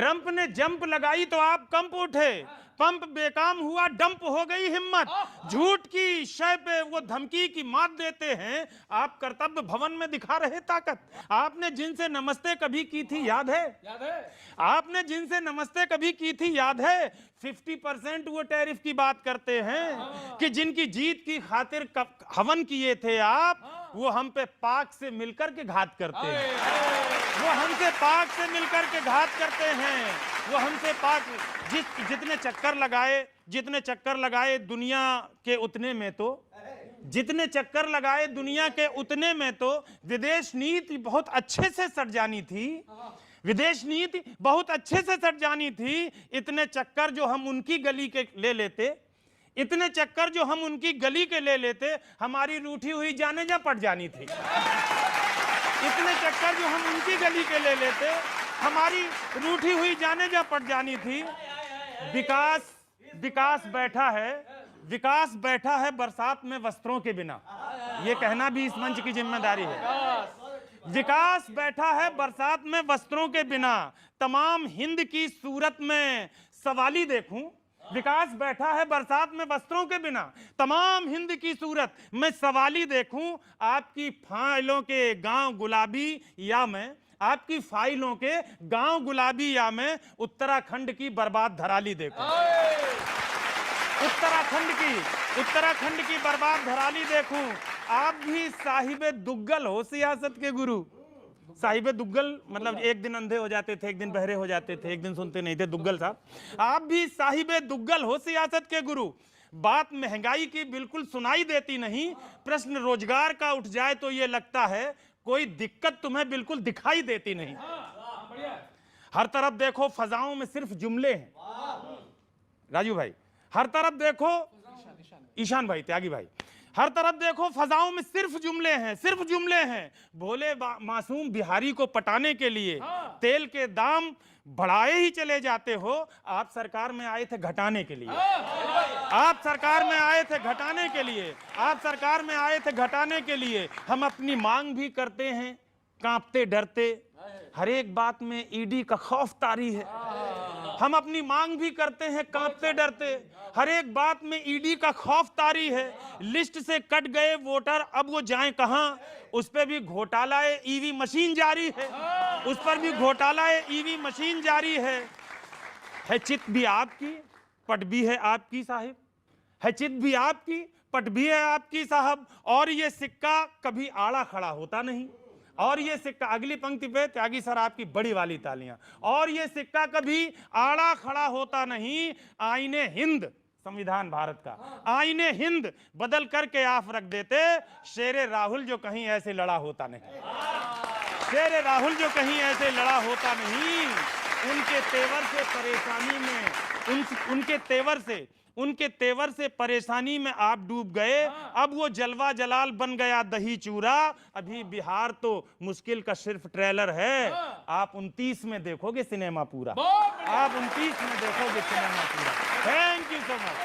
Trump ने jump लगाई तो आप कंप उठे, पंप बेकाम हुआ डंप हो गई हिम्मत। झूठ की शय पे वो धमकी की मात देते हैं, आप कर्तव्य भवन में दिखा रहे ताकत। आपने जिनसे नमस्ते कभी की थी याद है? आपने जिनसे नमस्ते कभी की थी याद है? 50% वो टैरिफ की बात करते हैं कि जिनकी जीत की खातिर हवन किए थे आप, वो हम पे पाक से मिलकर के घात करते हैं। वो हमसे पाक से मिलकर के घात करते हैं। वो हमसे पाक जितने चक्कर लगाए दुनिया के उतने में तो, जितने चक्कर लगाए दुनिया के उतने में तो विदेश नीति बहुत अच्छे से सट जानी थी। विदेश नीति बहुत अच्छे से सट जानी थी। इतने चक्कर जो हम उनकी गली के ले लेते, इतने चक्कर जो हम उनकी गली के ले लेते, हमारी रूठी हुई जाने जा पड़ जानी थी। इतने चक्कर जो हम उनकी गली के ले लेते, हमारी रूठी हुई जाने जा पड़ जानी थी। विकास बैठा है बरसात में वस्त्रों के बिना। ये कहना भी इस मंच की जिम्मेदारी है। विकास बैठा है बरसात में वस्त्रों के बिना, तमाम हिंद की सूरत में सवाली देखूं। विकास बैठा है बरसात में वस्त्रों के बिना, तमाम हिंद की सूरत में सवाली देखूं। आपकी फाइलों के गांव गुलाबी या मैं, आपकी फाइलों के गांव गुलाबी या मैं उत्तराखंड की बर्बाद धराली देखूं। उत्तराखंड की बर्बाद धराली देखूं। आप भी साहिबे दुग्गल हो सियासत के गुरु। साहिबे दुग्गल मतलब एक दिन अंधे हो जाते थे, एक दिन बहरे हो जाते थे, एक दिन सुनते नहीं थे, दुग्गल साहब। आप भी साहिबे दुग्गल हो सियासत के गुरु। बात महंगाई की बिल्कुल सुनाई देती नहीं, प्रश्न रोजगार का उठ जाए तो ये लगता है कोई दिक्कत तुम्हें बिल्कुल दिखाई देती नहीं। हर तरफ देखो फजाओं में सिर्फ जुमले हैं। राजू भाई, हर तरफ देखो, ईशान भाई, त्यागी भाई, हर तरफ देखो फजाओं में सिर्फ जुमले हैं, सिर्फ जुमले हैं। भोले मासूम बिहारी को पटाने के लिए तेल के दाम बढ़ाए ही चले जाते हो। आप सरकार में आए थे घटाने के लिए। आप सरकार में आए थे घटाने के लिए। आप सरकार में आए थे घटाने के लिए। हम अपनी मांग भी करते हैं कांपते डरते, हर एक बात में ईडी का खौफ तारी है। हम अपनी मांग भी करते हैं कांपते डरते, हर एक बात में ईडी का खौफ तारी है। लिस्ट से कट गए वोटर अब वो जाएं कहां, उस पर भी घोटाला ईवी मशीन जारी है। उस पर भी घोटाला ईवी मशीन जारी है चित भी आपकी, पट भी है आपकी साहिब। है चित भी आपकी, पट भी है आपकी साहब। और ये सिक्का कभी आड़ा खड़ा होता नहीं। और ये सिक्का, अगली पंक्ति पे त्यागी सर आपकी बड़ी वाली तालियां। और ये सिक्का कभी आड़ा खड़ा होता नहीं। आईने हिंद, संविधान भारत का आईने हिंद बदल करके आप रख देते। शेरे राहुल जो कहीं ऐसे लड़ा होता नहीं। शेरे राहुल जो कहीं ऐसे लड़ा होता नहीं। उनके तेवर से परेशानी में, उनके तेवर से परेशानी में आप डूब गए। अब वो जलवा जलाल बन गया दही चूरा। अभी बिहार तो मुश्किल का सिर्फ ट्रेलर है। आप 29 में देखोगे सिनेमा पूरा। आप 29 में देखोगे सिनेमा पूरा। Thank you so much.